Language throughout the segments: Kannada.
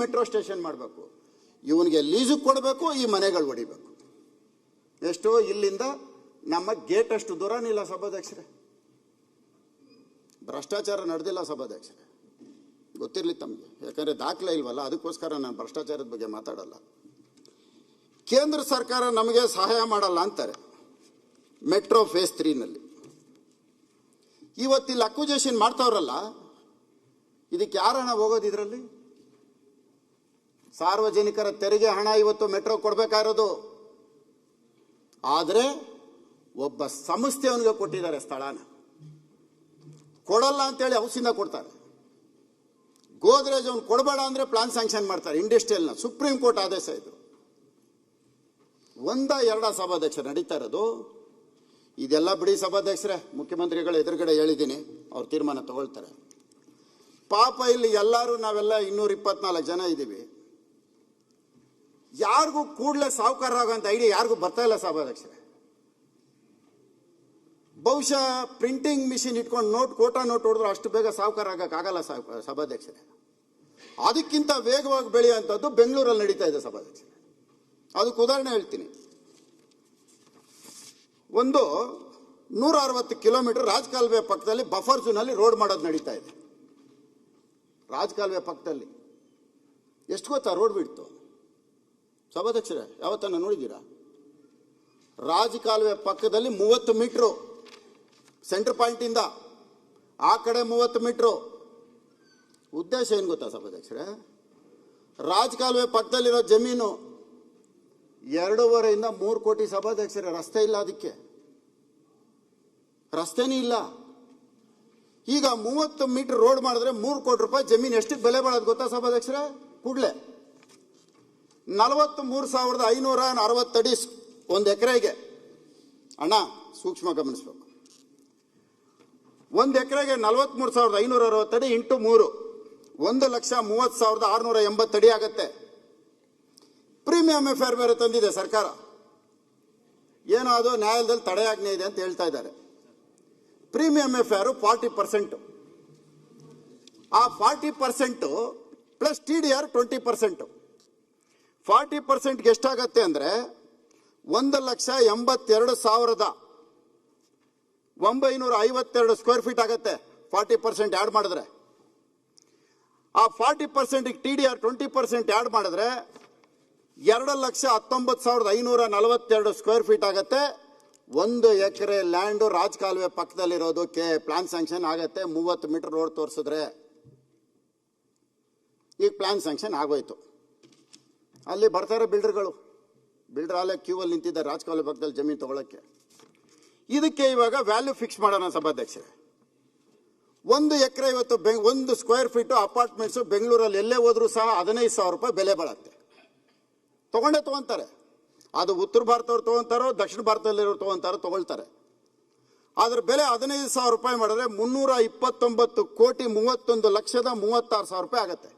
ಮೆಟ್ರೋ ಸ್ಟೇಷನ್ ಮಾಡಬೇಕು. ಇವನಿಗೆ ಲೀಸು ಕೊಡಬೇಕು, ಈ ಮನೆಗಳು ಹೊಡಿಬೇಕು. ಎಷ್ಟು? ಇಲ್ಲಿಂದ ನಮ್ಮ ಗೇಟ್ ಅಷ್ಟು ದೂರನೇ ಇಲ್ಲ ಸಭಾಧ್ಯಕ್ಷರೇ. ಭ್ರಷ್ಟಾಚಾರ ನಡೆದಿಲ್ಲ ಸಭಾಧ್ಯಕ್ಷರೇ, ಗೊತ್ತಿರಲಿ ತಮಗೆ. ಯಾಕಂದರೆ ದಾಖಲೆ ಇಲ್ವಲ್ಲ, ಅದಕ್ಕೋಸ್ಕರ ನಾನು ಭ್ರಷ್ಟಾಚಾರದ ಬಗ್ಗೆ ಮಾತಾಡಲ್ಲ. ಕೇಂದ್ರ ಸರ್ಕಾರ ನಮಗೆ ಸಹಾಯ ಮಾಡಲ್ಲ ಅಂತಾರೆ ಮೆಟ್ರೋ ಫೇಸ್ 3ನಲ್ಲಿ. ಇವತ್ತಿಲ್ಲಿ ಅಕ್ವಿಜೇಷನ್ ಮಾಡ್ತಾವ್ರಲ್ಲ, ಇದಕ್ಕೆ ಯಾರ ಹಣ ಹೋಗೋದು? ಇದರಲ್ಲಿ ಸಾರ್ವಜನಿಕರ ತೆರಿಗೆ ಹಣ ಇವತ್ತು ಮೆಟ್ರೋ ಕೊಡಬೇಕಾಗಿರೋದು. ಆದರೆ ಒಬ್ಬ ಸಂಸ್ಥೆಯವನಿಗೆ ಕೊಟ್ಟಿದ್ದಾರೆ ಸ್ಥಳನ. ಕೊಡಲ್ಲ ಅಂತೇಳಿ ಹೌಸಿಂದ ಕೊಡ್ತಾರೆ. ಗೋದ್ರೇಜ್ ಅವ್ನು ಕೊಡಬೇಡ ಅಂದರೆ ಪ್ಲಾನ್ ಸ್ಯಾಂಕ್ಷನ್ ಮಾಡ್ತಾರೆ ಇಂಡಸ್ಟ್ರಿಯಲ್ನ. ಸುಪ್ರೀಂ ಕೋರ್ಟ್ ಆದೇಶ ಇದು. ಎರಡ ಸಭಾಧ್ಯಕ್ಷರು ನಡೀತಾ ಇರೋದು. ಇದೆಲ್ಲ ಬಿಡಿ ಸಭಾಧ್ಯಕ್ಷರೇ, ಮುಖ್ಯಮಂತ್ರಿಗಳ ಎದುರುಗಡೆ ಹೇಳಿದ್ದೀನಿ, ಅವ್ರು ತೀರ್ಮಾನ ತಗೊಳ್ತಾರೆ. ಪಾಪ ಇಲ್ಲಿ ಎಲ್ಲರೂ ನಾವೆಲ್ಲ 224 ಜನ ಇದ್ದೀವಿ. ಯಾರಿಗೂ ಕೂಡಲೇ ಸಾಹುಕಾರ ಆಗೋಂಥ ಐಡಿಯಾ ಯಾರಿಗೂ ಬರ್ತಾ ಇಲ್ಲ ಸಭಾಧ್ಯಕ್ಷರೇ. ಬಹುಶಃ ಪ್ರಿಂಟಿಂಗ್ ಮಿಷಿನ್ ಇಟ್ಕೊಂಡು ಕೋಟಾ ನೋಟ್ ಹೊಡೆದ್ರು ಅಷ್ಟು ಬೇಗ ಸಾಹುಕಾರ ಆಗೋಕ್ಕಾಗಲ್ಲ ಸಭಾಧ್ಯಕ್ಷರೇ. ಅದಕ್ಕಿಂತ ವೇಗವಾಗಿ ಬೆಳೆಯುವಂಥದ್ದು ಬೆಂಗಳೂರಲ್ಲಿ ನಡೀತಾ ಇದೆ ಸಭಾಧ್ಯಕ್ಷರೇ. ಅದಕ್ಕೆ ಉದಾಹರಣೆ ಹೇಳ್ತೀನಿ. 160 ಕಿಲೋಮೀಟರ್ ರಾಜಕಾಲುವೆ ಪಕ್ಕದಲ್ಲಿ ಬಫರ್ ಝೋನಲ್ಲಿ ರೋಡ್ ಮಾಡೋದು ನಡೀತಾ ಇದೆ. ರಾಜಕಾಲುವೆ ಪಕ್ಕದಲ್ಲಿ ಎಷ್ಟು ಗೊತ್ತಾ ರೋಡ್ ಬಿಡ್ತು ಸಭಾಧ್ಯಕ್ಷರೇ? ಯಾವತ್ತನ್ನ ನೋಡಿದ್ದೀರಾ? ರಾಜಕಾಲುವೆ ಪಕ್ಕದಲ್ಲಿ 30 ಮೀಟ್ರು ಸೆಂಟರ್ ಪಾಯಿಂಟಿಂದ ಆ ಕಡೆ 30 ಮೀಟ್ರು. ಉದ್ದೇಶ ಏನು ಗೊತ್ತಾ ಸಭಾಧ್ಯಕ್ಷರೇ? ರಾಜಕಾಲುವೆ ಪಕ್ಕದಲ್ಲಿರೋ ಜಮೀನು 2.5 ಇಂದ 3 ಕೋಟಿ ಸಭಾಧ್ಯಕ್ಷರೇ. ರಸ್ತೆ ಇಲ್ಲ, ಅದಕ್ಕೆ ರಸ್ತೆನೇ ಇಲ್ಲ. ಈಗ 30 ಮೀಟರ್ ರೋಡ್ ಮಾಡಿದ್ರೆ 3 ಕೋಟಿ ರೂಪಾಯಿ ಜಮೀನು ಎಷ್ಟಕ್ಕೆ ಬೆಲೆ ಬಾಳೋದು ಗೊತ್ತಾ ಸಭಾಧ್ಯಕ್ಷರೇ? ಕೂಡಲೇ 43,560 ಅಡಿ ಒಂದು ಎಕರೆಗೆ. ಅಣ್ಣ ಸೂಕ್ಷ್ಮ ಗಮನಿಸ್ಬೇಕು. ಒಂದು ಎಕರೆಗೆ 43,560 ಅಡಿ ಇಂಟು 3 1,30,30,680 ಅಡಿ ಆಗತ್ತೆ. ಪ್ರೀಮಿಯಂ ಎಫ್ಐಆರ್ ಬೇರೆ ತಂದಿದೆ ಸರ್ಕಾರ. ಏನೋ ಅದು ನ್ಯಾಯಾಲಯದಲ್ಲಿ ತಡೆಯಾಜ್ಞೆ ಇದೆ ಅಂತ ಹೇಳ್ತಾ ಇದ್ದಾರೆ. Premium FIR 40%. ಆ 40% ಪ್ಲಸ್ TDR 20%. 40%ಗೆ ಎಷ್ಟಾಗತ್ತೆ ಅಂದರೆ 1,82,952 ಸ್ಕ್ವೇರ್ ಫೀಟ್ ಆಗತ್ತೆ. 40% ಆ್ಯಡ್ ಮಾಡಿದ್ರೆ, ಆ 40%ಗೆ TDR 20% ಆ್ಯಡ್ ಮಾಡಿದ್ರೆ 2,19,542 ಸ್ಕ್ವೇರ್ ಫೀಟ್ ಆಗತ್ತೆ. 1 ಎಕರೆ ಲ್ಯಾಂಡು ರಾಜಕಾಲುವೆ ಪಕ್ಕದಲ್ಲಿರೋದಕ್ಕೆ ಪ್ಲಾನ್ ಸ್ಯಾಂಕ್ಷನ್ ಆಗತ್ತೆ. 30 ಮೀಟರ್ ರೋಡ್ ತೋರಿಸಿದ್ರೆ. ಈಗ ಪ್ಲಾನ್ ಸ್ಯಾಂಕ್ಷನ್ ಆಗೋಯ್ತು. ಅಲ್ಲಿ ಬರ್ತಾರೆ ಬಿಲ್ಡರ್ಗಳು. ಬಿಲ್ಡರ್ ಅಲ್ಲೇ ಕ್ಯೂ ಅಲ್ಲಿ ನಿಂತಿದ್ದಾರೆ ರಾಜಕಾಲುವೆ ಪಕ್ಕದಲ್ಲಿ ಜಮೀನು ತಗೊಳ್ಳೋಕ್ಕೆ. ಇದಕ್ಕೆ ಇವಾಗ ವ್ಯಾಲ್ಯೂ ಫಿಕ್ಸ್ ಮಾಡೋಣ ಸಭಾಧ್ಯಕ್ಷರೇ. 1 ಎಕರೆ ಇವತ್ತು 1 ಸ್ಕ್ವೇರ್ ಫೀಟು ಅಪಾರ್ಟ್ಮೆಂಟ್ಸು ಬೆಂಗಳೂರಲ್ಲಿ ಎಲ್ಲೇ ಹೋದ್ರೂ ಸಹ 15,000 ರೂಪಾಯಿ ಬೆಲೆ ಬಾಳುತ್ತೆ. ತಗೊಂತಾರೆ. ಅದು ಉತ್ತರ ಭಾರತವ್ರು ತೊಗೊತಾರೋ ದಕ್ಷಿಣ ಭಾರತದಲ್ಲಿರೋರು ತಗೊಳ್ತಾರೆ. ಅದರ ಬೆಲೆ 15,000 ರೂಪಾಯಿ ಮಾಡಿದ್ರೆ 329,31,36,000 ರೂಪಾಯಿ ಆಗತ್ತೆ.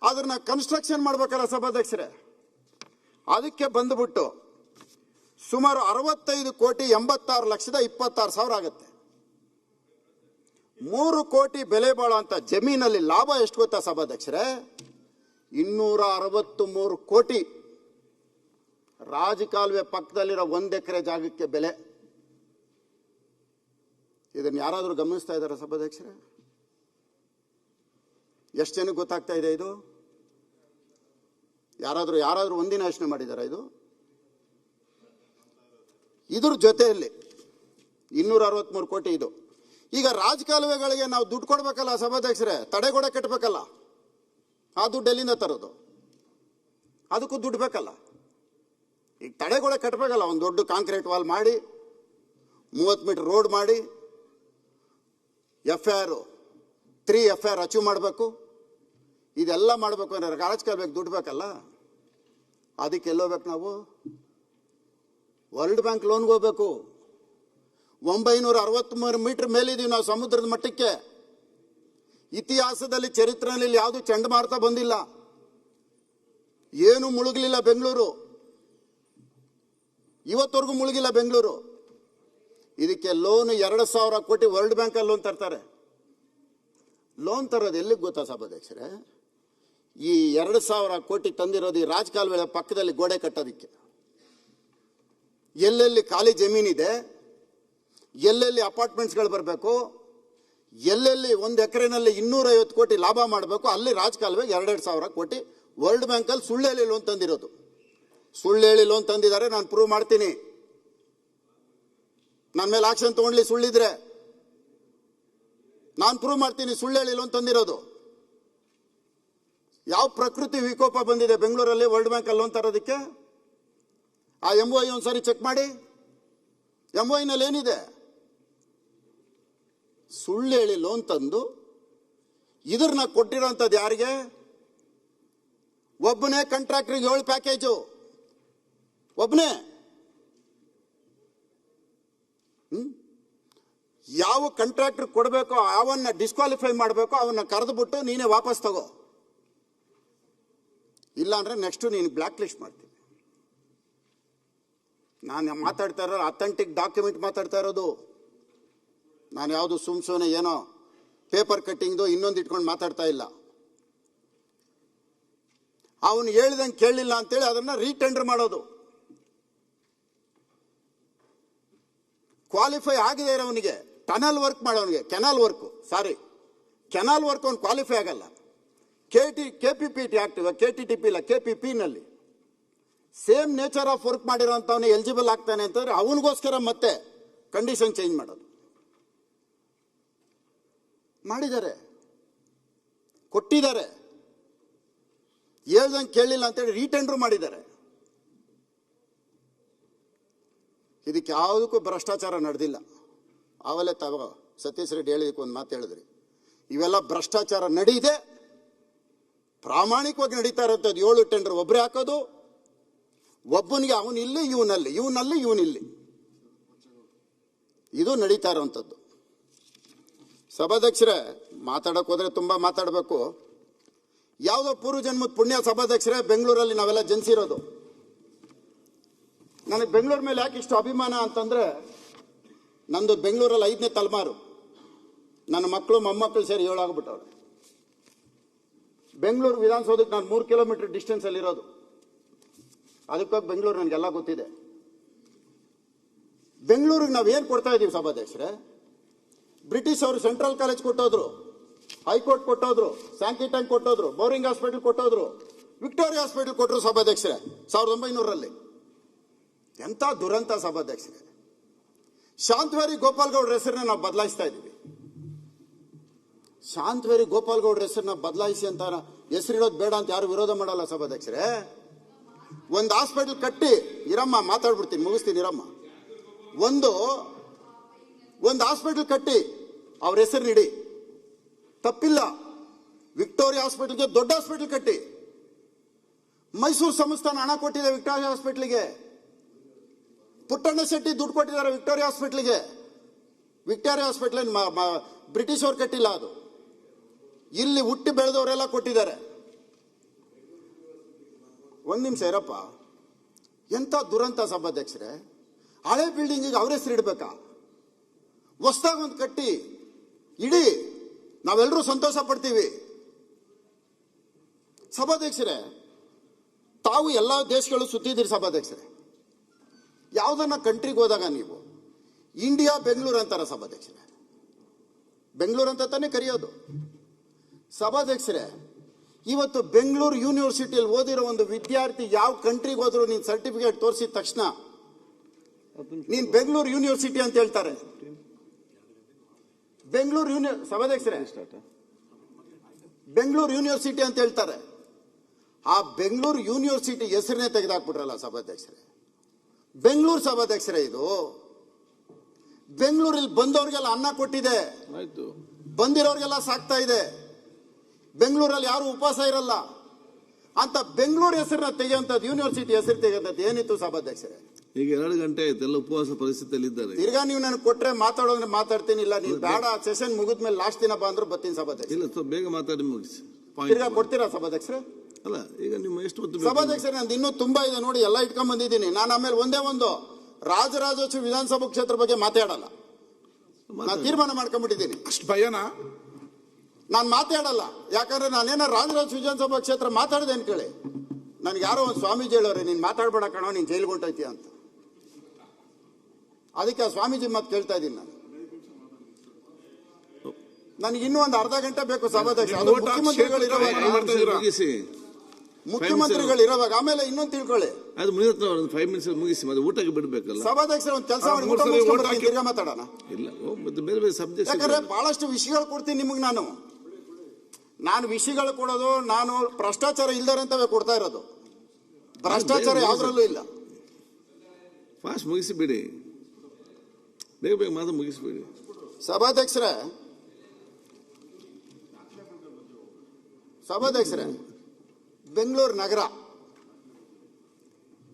ಅದನ್ನ ಕನ್ಸ್ಟ್ರಕ್ಷನ್ ಮಾಡ್ಬೇಕಲ್ಲ ಸಭಾಧ್ಯಕ್ಷರೇ. ಅದಕ್ಕೆ ಬಂದುಬಿಟ್ಟು ಸುಮಾರು 65,86,26,000 ಆಗುತ್ತೆ. 3 ಕೋಟಿ ಬೆಲೆ ಬಾಳುವಂಥ ಜಮೀನಲ್ಲಿ ಲಾಭ ಎಷ್ಟು ಗೊತ್ತಾ ಸಭಾಧ್ಯಕ್ಷರೇ? 263 ಕೋಟಿ. ರಾಜಕಾಲುವೆ ಪಕ್ಕದಲ್ಲಿರೋ 1 ಎಕರೆ ಜಾಗಕ್ಕೆ ಬೆಲೆ. ಇದನ್ನು ಯಾರಾದರೂ ಗಮನಿಸ್ತಾ ಇದ್ದಾರೆ ಸಭಾಧ್ಯಕ್ಷರೇ? ಎಷ್ಟು ಜನಕ್ಕೆ ಗೊತ್ತಾಗ್ತಾ ಇದೆ ಇದು? ಯಾರಾದರೂ ಒಂದಿನ ಯೋಚನೆ ಮಾಡಿದಾರ? ಇದ್ರ ಜೊತೆಯಲ್ಲಿ 263 ಕೋಟಿ ಇದು. ಈಗ ರಾಜಕಾಲುವೆಗಳಿಗೆ ನಾವು ದುಡ್ಡು ಕೊಡ್ಬೇಕಲ್ಲ ಸಭಾಧ್ಯಕ್ಷರೇ, ತಡೆಗೋಡೆ ಕಟ್ಟಬೇಕಲ್ಲ. ಆ ದುಡ್ಡು ಎಲ್ಲಿಂದ ತರೋದು? ಅದಕ್ಕೂ ದುಡ್ಡು ಬೇಕಲ್ಲ. ಈಗ ತಡೆಗೋಡೆ ಕಟ್ಟಬೇಕಲ್ಲ, ಒಂದು ದೊಡ್ಡ ಕಾಂಕ್ರೀಟ್ ವಾಲ್ ಮಾಡಿ 30 ಮೀಟರ್ ರೋಡ್ ಮಾಡಿ FIR ಅಚೀವ್ ಮಾಡಬೇಕು. ಇದೆಲ್ಲ ಮಾಡಬೇಕು ಅಂದರೆ ರಾಜಕಾಲುವೆಗೆ ದುಡ್ಡು ಬೇಕಲ್ಲ. ಅದಕ್ಕೆ ಎಲ್ಲೋಗ್ಬೇಕು ನಾವು? ವರ್ಲ್ಡ್ ಬ್ಯಾಂಕ್ ಲೋನ್ಗೆ ಹೋಗ್ಬೇಕು. 963 ಮೀಟರ್ ಮೇಲಿದ್ದೀವಿ ನಾವು ಸಮುದ್ರದ ಮಟ್ಟಕ್ಕೆ. ಇತಿಹಾಸದಲ್ಲಿ ಚರಿತ್ರೆಯಲ್ಲಿ ಯಾವುದು ಚಂಡಮಾರುತ ಬಂದಿಲ್ಲ, ಏನು ಮುಳುಗಲಿಲ್ಲ ಬೆಂಗಳೂರು. ಇವತ್ತವರೆಗೂ ಮುಳುಗಿಲ್ಲ ಬೆಂಗಳೂರು. ಇದಕ್ಕೆ ಲೋನ್ 2,000 ಕೋಟಿ ವರ್ಲ್ಡ್ ಬ್ಯಾಂಕಲ್ಲಿ ಲೋನ್ ತರ್ತಾರೆ. ಲೋನ್ ತರೋದು ಎಲ್ಲಿಗೆ ಗೊತ್ತಾ ಸಭಾಧ್ಯಕ್ಷರೇ? ಈ 2,000 ಕೋಟಿ ತಂದಿರೋದು ಈ ರಾಜಕಾಲುವೆ ಪಕ್ಕದಲ್ಲಿ ಗೋಡೆ ಕಟ್ಟೋದಕ್ಕೆ. ಎಲ್ಲೆಲ್ಲಿ ಖಾಲಿ ಜಮೀನಿದೆ, ಎಲ್ಲೆಲ್ಲಿ ಅಪಾರ್ಟ್ಮೆಂಟ್ಸ್ಗಳು ಬರಬೇಕು, ಎಲ್ಲೆಲ್ಲಿ 1 ಎಕರೆನಲ್ಲಿ 250 ಕೋಟಿ ಲಾಭ ಮಾಡಬೇಕು, ಅಲ್ಲಿ ರಾಜಕಾಲುವೆ 2,000 ಕೋಟಿ ವರ್ಲ್ಡ್ ಬ್ಯಾಂಕಲ್ಲಿ ಸುಳ್ಳು ಹೇಳಿ ಲೋನ್ ತಂದಿರೋದು. ಸುಳ್ಳು ಹೇಳಿ ಲೋನ್ ತಂದಿದ್ದಾರೆ, ನಾನು ಪ್ರೂವ್ ಮಾಡ್ತೀನಿ. ನನ್ನ ಮೇಲೆ ಆಕ್ಷನ್ ತಗೊಂಡ್ಲಿ ಸುಳ್ಳಿದ್ರೆ ನಾನು ಪ್ರೂವ್ ಮಾಡ್ತೀನಿ. ಸುಳ್ಳು ಹೇಳಿ ಲೋನ್ ತಂದಿರೋದು. ಯಾವ ಪ್ರಕೃತಿ ವಿಕೋಪ ಬಂದಿದೆ ಬೆಂಗಳೂರಲ್ಲಿ ವರ್ಲ್ಡ್ ಬ್ಯಾಂಕಲ್ಲಿ ಲೋನ್ ತರೋದಕ್ಕೆ? ಆ MOI ಒಂದ್ಸರಿ ಚೆಕ್ ಮಾಡಿ. MOI ನಲ್ಲಿ ಏನಿದೆ? ಸುಳ್ಳು ಹೇಳಿ ಲೋನ್ ತಂದು ಇದ್ರನ್ನ ಕೊಟ್ಟಿರೋಂಥದ್ದು ಯಾರಿಗೆ? ಒಬ್ಬನೇ ಕಾಂಟ್ರಾಕ್ಟರ್ಗೆ 7 ಪ್ಯಾಕೇಜು, ಒಬ್ಬನೇ. ಯಾವ ಕಾಂಟ್ರಾಕ್ಟರ್ ಕೊಡಬೇಕೋ ಅವನ್ನ ಡಿಸ್ಕ್ವಾಲಿಫೈ ಮಾಡಬೇಕೋ ಅವನ್ನ ಕರೆದುಬಿಟ್ಟು ನೀನೇ ವಾಪಸ್ ತಗೋ, ಇಲ್ಲಾಂದ್ರೆ ನೆಕ್ಸ್ಟ್ ನೀನು ಬ್ಲ್ಯಾಕ್ ಲಿಸ್ಟ್ ಮಾಡ್ತೀನಿ. ನಾನು ಮಾತಾಡ್ತಾ ಇರೋದು ಅಥೆಂಟಿಕ್ ಡಾಕ್ಯುಮೆಂಟ್ ಮಾತಾಡ್ತಾ ಇರೋದು. ನಾನು ಯಾವುದು ಸುಮ್ನೆ ಏನೋ ಪೇಪರ್ ಕಟ್ಟಿಂಗ್ದು ಇನ್ನೊಂದು ಇಟ್ಕೊಂಡು ಮಾತಾಡ್ತಾ ಇಲ್ಲ. ಅವನು ಹೇಳ್ದಂಗೆ ಕೇಳಲಿಲ್ಲ ಅಂತೇಳಿ ಅದನ್ನ ರೀಟೆಂಡರ್ ಮಾಡೋದು. ಕ್ವಾಲಿಫೈ ಆಗಿದೆ ಇರೋವನಿಗೆ ಟನಲ್ ವರ್ಕ್ ಮಾಡೋನಿಗೆ, ಕೆನಾಲ್ ವರ್ಕ್ ಅವ್ನು ಕ್ವಾಲಿಫೈ ಆಗಲ್ಲ. KPPT ಆಕ್ಟಿವ್, KTTP ಇಲ್ಲ, KPP ನಲ್ಲಿ ಸೇಮ್ ನೇಚರ್ ಆಫ್ ವರ್ಕ್ ಮಾಡಿರೋಂಥವನೇ ಎಲಿಜಿಬಲ್ ಆಗ್ತಾನೆ ಅಂತಂದ್ರೆ ಅವನಿಗೋಸ್ಕರ ಮತ್ತೆ ಕಂಡೀಷನ್ ಚೇಂಜ್ ಮಾಡೋದು. ಮಾಡಿದ್ದಾರೆ, ಕೊಟ್ಟಿದ್ದಾರೆ. ಹೇಳ್ದಂಗೆ ಕೇಳಲಿಲ್ಲ ಅಂತೇಳಿ ರೀಟೆಂಡರ್ ಮಾಡಿದ್ದಾರೆ. ಇದಕ್ಕೆ ಯಾವುದಕ್ಕೂ ಭ್ರಷ್ಟಾಚಾರ ನಡೆದಿಲ್ಲ. ಆವಲೇ ಸತೀಶ್ ರೆಡ್ಡಿ ಹೇಳಿದಕ್ಕೆ ಒಂದು ಮಾತು ಹೇಳಿದ್ರಿ, ಇವೆಲ್ಲ ಭ್ರಷ್ಟಾಚಾರ ನಡೀದೆ, ಪ್ರಾಮಾಣಿಕವಾಗಿ ನಡೀತಾ ಇರೋಂಥದ್ದು. 7 ಟೆಂಡರ್ ಒಬ್ಬರೇ ಹಾಕೋದು, ಒಬ್ಬನಿಗೆ ಅವನಿಲ್ಲಿ ಇವನಿಲ್ಲಿ, ಇದು ನಡೀತಾ ಇರೋಂಥದ್ದು. ಸಭಾಧ್ಯಕ್ಷರೇ, ಮಾತಾಡಕ್ಕೆ ಹೋದ್ರೆ ತುಂಬಾ ಮಾತಾಡಬೇಕು. ಯಾವುದೋ ಪೂರ್ವ ಜನ್ಮದ ಪುಣ್ಯ ಸಭಾಧ್ಯಕ್ಷರೇ, ಬೆಂಗಳೂರಲ್ಲಿ ನಾವೆಲ್ಲ ಜನಿಸಿರೋದು. ನನಗೆ ಬೆಂಗಳೂರು ಮೇಲೆ ಯಾಕೆ ಇಷ್ಟು ಅಭಿಮಾನ ಅಂತಂದ್ರೆ, ನಂದು ಬೆಂಗಳೂರಲ್ಲಿ 5ನೇ ತಲೆಮಾರು. ನನ್ನ ಮಕ್ಕಳು ಮೊಮ್ಮಕ್ಕಳು ಸೇರಿ 7 ಆಗ್ಬಿಟ್ಟವ್ರೆ. ಬೆಂಗಳೂರು ವಿಧಾನಸೌಧಕ್ಕೆ ನಾನು 3 ಕಿಲೋಮೀಟರ್ ಡಿಸ್ಟೆನ್ಸ್ ಅಲ್ಲಿ ಇರೋದು. ಅದಕ್ಕಾಗಿ ಬೆಂಗಳೂರು ನನಗೆಲ್ಲ ಗೊತ್ತಿದೆ. ಬೆಂಗಳೂರಿಗೆ ನಾವು ಏನು ಕೊಡ್ತಾ ಇದ್ದೀವಿ ಸಭಾಧ್ಯಕ್ಷರೇ? ಬ್ರಿಟಿಷ್ ಅವರು ಸೆಂಟ್ರಲ್ ಕಾಲೇಜ್ ಕೊಟ್ಟೋದ್ರು, ಹೈಕೋರ್ಟ್ ಕೊಟ್ಟೋದ್ರು, ಸ್ಯಾಂಕಿ ಟ್ಯಾಂಕ್ ಕೊಟ್ಟೋದ್ರು, ಬೋರಿಂಗ್ ಹಾಸ್ಪಿಟಲ್ ಕೊಟ್ಟೋದ್ರು, ವಿಕ್ಟೋರಿಯಾ ಹಾಸ್ಪಿಟಲ್ ಕೊಟ್ಟರು ಸಭಾಧ್ಯಕ್ಷರೇ 1900ರಲ್ಲಿ. ಎಂಥ ದುರಂತ ಸಭಾಧ್ಯಕ್ಷರೇ! ಶಾಂತವೇರಿ ಗೋಪಾಲ್ ಗೌಡ್ರ ಹೆಸರನ್ನ ನಾವು ಬದಲಾಯಿಸ್ತಾ ಇದ್ದೀವಿ. ಶಾಂತವೇರಿ ಗೋಪಾಲ್ ಗೌಡ್ರ ಹೆಸರನ್ನ ಬದಲಾಯಿಸಿ ಅಂತ ಹೆಸರಿಡೋದು ಬೇಡ ಅಂತ ಯಾರು ವಿರೋಧ ಮಾಡಲ್ಲ ಸಭಾಧ್ಯಕ್ಷರೇ. ಒಂದು ಹಾಸ್ಪಿಟಲ್ ಕಟ್ಟಿ, ಇರಮ್ಮ ಮಾತಾಡ್ಬಿಡ್ತೀನಿ, ಮುಗಿಸ್ತೀನಿ ಇರಮ್ಮ. ಒಂದು ಹಾಸ್ಪಿಟಲ್ ಕಟ್ಟಿ ಅವ್ರ ಹೆಸರು ನೀಡಿ, ತಪ್ಪಿಲ್ಲ. ವಿಕ್ಟೋರಿಯಾ ಹಾಸ್ಪಿಟಲ್ಗೆ ದೊಡ್ಡ ಹಾಸ್ಪಿಟಲ್ ಕಟ್ಟಿ. ಮೈಸೂರು ಸಂಸ್ಥಾನ ಹಣ ಕೊಟ್ಟಿದೆ ವಿಕ್ಟೋರಿಯಾ ಹಾಸ್ಪಿಟಲ್ಗೆ. ಪುಟ್ಟಣ್ಣ ಶೆಟ್ಟಿ ದುಡ್ಡು ಕೊಟ್ಟಿದ್ದಾರೆ ವಿಕ್ಟೋರಿಯಾ ಹಾಸ್ಪಿಟಲ್ಗೆ. ವಿಕ್ಟೋರಿಯಾ ಹಾಸ್ಪಿಟಲ್ ಬ್ರಿಟಿಷ್ ಅವ್ರು ಕಟ್ಟಿಲ್ಲ, ಅದು ಇಲ್ಲಿ ಹುಟ್ಟಿ ಬೆಳೆದವರೆಲ್ಲ ಕೊಟ್ಟಿದ್ದಾರೆ. ಒಂದು ನಿಮಿಷ ಇರಪ್ಪ, ಎಂಥ ದುರಂತ ಸಭಾಧ್ಯಕ್ಷರೇ! ಹಳೆ ಬಿಲ್ಡಿಂಗಿಗೆ ಅವ್ರ ಹೆಸರು ಇಡ್ಬೇಕಾ? ಹೊಸದಾಗಿ ಒಂದು ಕಟ್ಟಿ ಇಡೀ, ನಾವೆಲ್ಲರೂ ಸಂತೋಷ ಪಡ್ತೀವಿ. ಸಭಾಧ್ಯಕ್ಷರೇ, ತಾವು ಎಲ್ಲ ದೇಶಗಳು ಸುತ್ತಿದ್ದೀರಿ ಸಭಾಧ್ಯಕ್ಷರೇ. ಯಾವುದನ್ನ ಕಂಟ್ರಿಗೆ ಹೋದಾಗ ನೀವು ಇಂಡಿಯಾ ಬೆಂಗಳೂರು ಅಂತಾರ ಸಭಾಧ್ಯಕ್ಷರೇ? ಬೆಂಗಳೂರು ಅಂತ ತಾನೇ ಕರೆಯೋದು. ಸಭಾಧ್ಯಕ್ಷರೇ, ಇವತ್ತು ಬೆಂಗಳೂರು ಯೂನಿವರ್ಸಿಟಿಯಲ್ಲಿ ಓದಿರೋ ಒಂದು ವಿದ್ಯಾರ್ಥಿ ಯಾವ ಕಂಟ್ರಿಗೆ ಹೋದ್ರು ನೀನ್ ಸರ್ಟಿಫಿಕೇಟ್ ತೋರಿಸಿದ ತಕ್ಷಣ ನೀನ್ ಬೆಂಗಳೂರು ಯೂನಿವರ್ಸಿಟಿ ಅಂತ ಹೇಳ್ತಾರೆ. ಸಭಾಧ್ಯಕ್ಷರೇ, ಬೆಂಗಳೂರು ಯೂನಿವರ್ಸಿಟಿ ಅಂತ ಹೇಳ್ತಾರೆ. ಆ ಬೆಂಗಳೂರು ಯೂನಿವರ್ಸಿಟಿ ಹೆಸರನ್ನೇ ತೆಗೆದಾಕ್ಬಿಟ್ರಲ್ಲ ಸಭಾಧ್ಯಕ್ಷರೇ. ಬೆಂಗಳೂರು ಸಭಾಧ್ಯಕ್ಷರೇ, ಇದು ಬೆಂಗಳೂರಲ್ಲಿ ಬಂದವ್ರಿಗೆಲ್ಲ ಅನ್ನ ಕೊಟ್ಟಿದೆ, ಬಂದಿರೋರಿಗೆಲ್ಲ ಸಾಕ್ತಾ ಇದೆ. ಬೆಂಗಳೂರಲ್ಲಿ ಯಾರು ಉಪವಾಸ ಇರಲ್ಲ ಅಂತ ಬೆಂಗಳೂರು ಹೆಸರನ್ನ ತೆಗೆಯುವಂಥದ್ದು, ಯೂನಿವರ್ಸಿಟಿ ಹೆಸರು ತೆಗೆಯುವಂಥದ್ದು ಏನಿತ್ತು ಸಭಾಧ್ಯಕ್ಷರೇ? ಈಗ 2 ಗಂಟೆ ಆಯ್ತು, ಎಲ್ಲ ಉಪವಾಸ ಪರಿಸ್ಥಿತಿಯಲ್ಲಿ ಇದ್ದಾರೆ. ತಿರ್ಗಾ ನೀವು ನನಗೆ ಕೊಟ್ರೆ ಮಾತಾಡೋದ್ರೆ ಮಾತಾಡ್ತೀನಿ, ಇಲ್ಲ ನೀವು ಬೇಡ ಸೆಷನ್ ಮುಗಿದ್ಮೇಲೆ ಲಾಸ್ಟ್ ದಿನ ಬಂದ್ರು ಬರ್ತೀನಿ ಸಭಾಧ್ಯಕ್ಷ. ಇಲ್ಲ, ಬೇಗ ಮಾತಾಡಿ ಮುಗಿಸಿ. ತಿರ್ಗಾ ಕೊಡ್ತೀರಾ ಸಭಾಧ್ಯಕ್ಷರೇ? ಅಲ್ಲ, ಈಗ ನಿಮ್ಮ ಎಷ್ಟು ಹೊತ್ತು ಸಭಾಧ್ಯಕ್ಷರೇ, ನಂದು ಇನ್ನೂ ತುಂಬಾ ಇದೆ ನೋಡಿ, ಎಲ್ಲ ಇಟ್ಕೊಂಡ್ ಬಂದಿದ್ದೀನಿ ನಾನು. ಆಮೇಲೆ ಒಂದೇ ಒಂದು ರಾಜರಾಜೇಶ್ವರಿ ವಿಧಾನಸಭಾ ಕ್ಷೇತ್ರ ಬಗ್ಗೆ ಮಾತಾಡಲ್ಲ, ನಾನು ತೀರ್ಮಾನ ಮಾಡ್ಕೊಂಡ್ಬಿಟ್ಟಿದ್ದೀನಿ. ಅಷ್ಟು ಭಯನಾ? ನಾನು ಮಾತಾಡಲ್ಲ, ಯಾಕಂದ್ರೆ ನಾನೇನೋ ರಾಜರಾಜ ವಿಧಾನಸಭಾ ಕ್ಷೇತ್ರ ಮಾತಾಡಿದೆ ಅನ್ಕೊಳ್ಳಿ, ನನ್ಗೆ ಯಾರೋ ಒಂದು ಸ್ವಾಮೀಜಿ ಹೇಳೋರೆ ನೀನು ಮಾತಾಡ್ಬೇಡ ಕಣೋ, ನೀನು ಜೈಲಿಗೆ ಹೊಂಟೈತಿ ಅಂತ. ಅದಕ್ಕೆ ಆ ಸ್ವಾಮೀಜಿ ಮಾತು ಕೇಳ್ತಾ ಇದ್ದೀನಿ ನಾನು. ನನಗೆ ಇನ್ನೂ ಒಂದು ಅರ್ಧ ಗಂಟೆ ಬೇಕು ಸಭಾಧ್ಯಕ್ಷ. ಅದು ಮುಖ್ಯಮಂತ್ರಿಗಳು ಇರೋವಾಗ ಆಮೇಲೆ ಇನ್ನೊಂದು ತಿಳ್ಕೊಳ್ಳಿ. ಅದು ಮುಗಿದ 5 ಮಿನಿಟ್ಸ್ ಮುಗಿಸಿ ಮತ್ತೆ ಊಟಕ್ಕೆ ಬಿಡ್ಬೇಕಲ್ಲ. ಸಭಾಧ್ಯಕ್ಷರ ಒಂದು ಕೆಲಸ ಮಾಡಿ ತಿರ್ಗಾ ಮಾತಾಡೋಣ. ಇಲ್ಲ ಮತ್ತೆ ಬೇರೆ ಬೇರೆ ಸಬ್ಜೆಕ್ಟ್, ಯಾಕಂದ್ರೆ ಬಹಳಷ್ಟು ವಿಷಯಗಳು ಕೊಡ್ತೀನಿ ನಿಮಗೆ. ನಾನು ವಿಷಯಗಳು ಕೊಡೋದು, ನಾನು ಭ್ರಷ್ಟಾಚಾರ ಇಲ್ದಾರಂತವೇ ಕೊಡ್ತಾ ಇರೋದು, ಭ್ರಷ್ಟಾಚಾರ ಯಾವ್ದ್ರಲ್ಲೂ ಇಲ್ಲ. ಫಾಸ್ಟ್ ಮುಗಿಸಿಬಿಡಿ, ಬೇಗ ಬೇಗ ಮಾತು ಮುಗಿಸ್ಬಿಡಿ. ಸಭಾಧ್ಯಕ್ಷರೇ ಬೆಂಗಳೂರು ನಗರ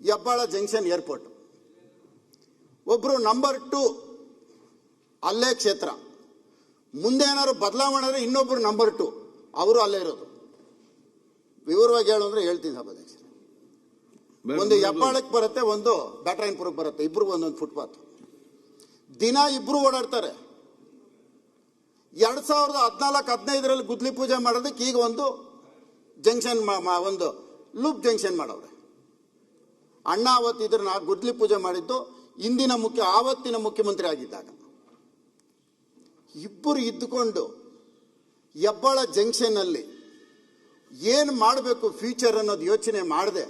ಹೆಬ್ಬಾಳ ಜಂಕ್ಷನ್ ಏರ್ಪೋರ್ಟ್, ಒಬ್ರು ನಂಬರ್ 2 ಅಲ್ಲೇ ಕ್ಷೇತ್ರ. ಮುಂದೆ ಏನಾದ್ರು ಬದಲಾವಣೆ ಇನ್ನೊಬ್ರು ನಂಬರ್ 2 ಅವರು ಅಲ್ಲೇ ಇರೋದು. ವಿವರವಾಗಿ ಹೇಳು ಅಂದ್ರೆ ಹೇಳ್ತೀನಿ ಸಭಾಧ್ಯಕ್ಷ. ಒಂದು ಹೆಬ್ಬಾಳಕ್ಕೆ ಬರುತ್ತೆ, ಒಂದು ಬ್ಯಾಟರಾಯನಪುರಕ್ಕೆ ಬರುತ್ತೆ, ಇಬ್ರಿಗೂ ಒಂದೊಂದು ಫುಟ್ಪಾತ್. ದಿನ ಇಬ್ರು ಓಡಾಡ್ತಾರೆ. 2014-15 ಗುದ್ಲಿ ಪೂಜೆ ಮಾಡೋದಕ್ಕೆ ಈಗ ಒಂದು ಜಂಕ್ಷನ್, ಒಂದು ಲೂಪ್ ಜಂಕ್ಷನ್ ಮಾಡವ್ರೆ. ಅಣ್ಣ ಅವತ್ತಿದ್ರೆ ನಾ ಗುದ್ಲಿ ಪೂಜೆ ಮಾಡಿದ್ದು ಆವತ್ತಿನ ಮುಖ್ಯಮಂತ್ರಿ ಆಗಿದ್ದಾಗ. ಇಬ್ಬರು ಇದ್ದುಕೊಂಡು ಹೆಬ್ಬಾಳ ಜಂಕ್ಷನ್ ಅಲ್ಲಿ ಏನು ಮಾಡಬೇಕು ಫ್ಯೂಚರ್ ಅನ್ನೋದು ಯೋಚನೆ ಮಾಡದೆ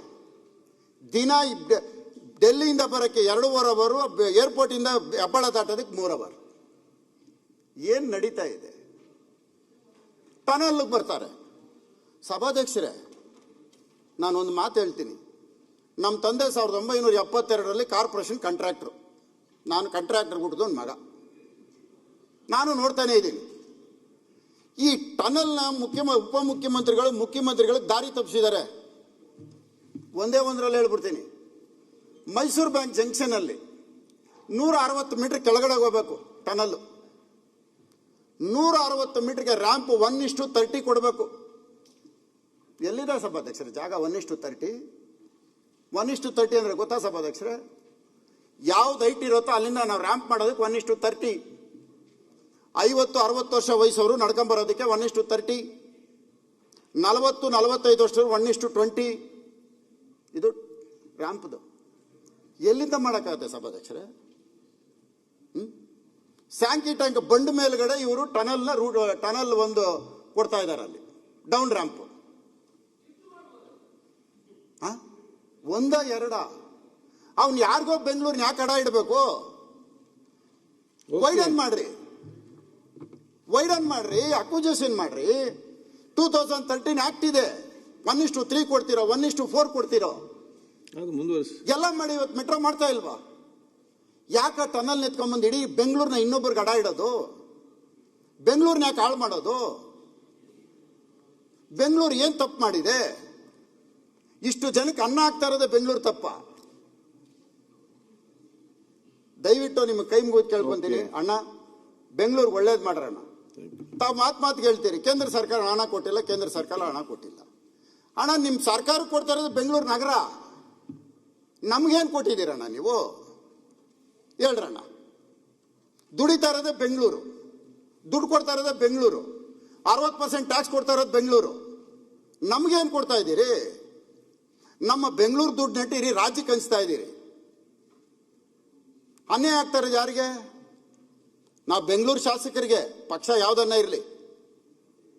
ದಿನ ಡೆಲ್ಲಿಯಿಂದ ಬರೋಕ್ಕೆ 2.5 ಅವರು, ಏರ್ಪೋರ್ಟ್ ಇಂದ ಹೆಬ್ಬಾಳ ದಾಟೋದಕ್ಕೆ 3 ಅವರ್. ಏನು ನಡೀತಾ ಇದೆ? ಟನಲ್ಗೆ ಬರ್ತಾರೆ. ಸಭಾಧ್ಯಕ್ಷರೇ, ನಾನೊಂದು ಮಾತು ಹೇಳ್ತೀನಿ. ನಮ್ಮ ತಂದೆ 1972 ಕಾರ್ಪೊರೇಷನ್ ಕಾಂಟ್ರಾಕ್ಟ್ರು. ನಾನು ಕಾಂಟ್ರಾಕ್ಟರ್ ಹುಟ್ಟಿದವನ ಮಗ. ನಾನು ನೋಡ್ತಾನೆ ಇದ್ದೀನಿ. ಈ ಟನಲ್ನ ಉಪಮುಖ್ಯಮಂತ್ರಿಗಳು ಮುಖ್ಯಮಂತ್ರಿಗಳಿಗೆ ದಾರಿ ತಪ್ಪಿಸಿದ್ದಾರೆ. ಒಂದೇ ಒಂದರಲ್ಲಿ ಹೇಳ್ಬಿಡ್ತೀನಿ. ಮೈಸೂರು ಬ್ಯಾಂಕ್ ಜಂಕ್ಷನ್ ಅಲ್ಲಿ 160 ಮೀಟರ್ ಕೆಳಗಡೆ ಹೋಗ್ಬೇಕು ಟನಲ್ಲು. 160 ಮೀಟರ್ಗೆ ರ್ಯಾಂಪ್ 1:30 ಕೊಡಬೇಕು. ಎಲ್ಲಿದೆ ಸಭಾಧ್ಯಕ್ಷರೇ ಜಾಗ 1:30? 1:30 ಅಂದ್ರೆ ಗೊತ್ತಾ ಸಭಾಧ್ಯಕ್ಷರೇ? ಯಾವ್ದು ಹೈಟ್ ಇರುತ್ತೋ ಅಲ್ಲಿಂದ ನಾವು ರ್ಯಾಂಪ್ ಮಾಡೋದಕ್ಕೆ 1:30. 50-60 ವರ್ಷ ವಯಸ್ಸವರು ನಡ್ಕೊಂಬರೋದಕ್ಕೆ 1:30. 40-45 ವರ್ಷದವರು 1:20. ಇದು ರ್ಯಾಂಪ್ದು. ಎಲ್ಲಿಂದ ಮಾಡೋಕ್ಕಾಗುತ್ತೆ ಸಭಾಧ್ಯಕ್ಷರೇ? ಸ್ಯಾಂಕಿ ಟ್ಯಾಂಕ್ ಬಂಡ್ ಮೇಲ್ಗಡೆ ಇವರು ಟನಲ್ ಒಂದು ಕೊಡ್ತಾ ಇದ್ದಾರೆ, ಅಲ್ಲಿ ಡೌನ್ ರ್ಯಾಂಪ್. 1-2 ಅವ್ನು ಯಾರಿಗೋ ಬೆಂಗಳೂರಿನ ಯಾಕೆ ಅಡ ಇಡಬೇಕು? ವೈಡನ್ ಮಾಡ್ರಿ, ಅಕ್ವಿಜೇಷನ್ ಮಾಡ್ರಿ. 2013 ಆಕ್ಟ್ ಇದೆ. 1:3 ಕೊಡ್ತಿರೋ, 1:4 ಕೊಡ್ತಿರೋ, ಎಲ್ಲ ಮಾಡಿ. ಇವತ್ತು ಮೆಟ್ರೋ ಮಾಡ್ತಾ ಇಲ್ವಾ? ಯಾಕೆ ಟನಲ್ ನೆತ್ಕೊಂಡ್ಬಂದು ಇಡೀ ಬೆಂಗಳೂರಿನ ಇನ್ನೊಬ್ಬರಿಗೆ ಅಡ ಇಡೋದು? ಬೆಂಗಳೂರಿನ ಯಾಕೆ ಹಾಳು ಮಾಡೋದು? ಬೆಂಗಳೂರು ಏನ್ ತಪ್ಪು ಮಾಡಿದೆ? ಇಷ್ಟು ಜನಕ್ಕೆ ಅನ್ನ ಹಾಕ್ತಾ ಇರೋದೇ ಬೆಂಗಳೂರು ತಪ್ಪ? ದಯವಿಟ್ಟು ನಿಮ್ಮ ಕೈ ಮುಗಿದು ಕೇಳ್ಕೊಂತೀನಿ ಅಣ್ಣ, ಬೆಂಗಳೂರಿಗೆ ಒಳ್ಳೇದು ಮಾಡ್ರಣ್ಣ. ತಾವು ಮಾತಿಗೆ ಹೇಳ್ತೀರಿ ಕೇಂದ್ರ ಸರ್ಕಾರ ಹಣ ಕೊಟ್ಟಿಲ್ಲ, ಕೇಂದ್ರ ಸರ್ಕಾರ ಹಣ ಕೊಟ್ಟಿಲ್ಲ. ಅಣ್ಣ, ನಿಮ್ಮ ಸರ್ಕಾರ ಕೊಡ್ತಾ ಇರೋದು ಬೆಂಗಳೂರು ನಗರ. ನಮ್ಗೇನು ಕೊಟ್ಟಿದ್ದೀರಣ್ಣ ನೀವು? ಹೇಳ್ರಣ್ಣ. ದುಡಿತಾ ಇರೋದೇ ಬೆಂಗಳೂರು, ದುಡ್ಡು ಕೊಡ್ತಾ ಇರೋದೇ ಬೆಂಗಳೂರು, 60% ಟ್ಯಾಕ್ಸ್ ಕೊಡ್ತಾ ಇರೋದು ಬೆಂಗಳೂರು. ನಮ್ಗೇನು ಕೊಡ್ತಾ ಇದ್ದೀರಿ? ನಮ್ಮ ಬೆಂಗಳೂರು ದುಡ್ಡು ನೆಟ್ಟಿರಿ ರಾಜ್ಯಕ್ಕೆ ಹಂಚ್ತಾ ಇದ್ದೀರಿ. ಅನ್ಯಾಯ ಆಗ್ತಾ ಇರೋದು ಯಾರಿಗೆ? ನಾವು ಬೆಂಗಳೂರು ಶಾಸಕರಿಗೆ, ಪಕ್ಷ ಯಾವುದನ್ನ ಇರಲಿ,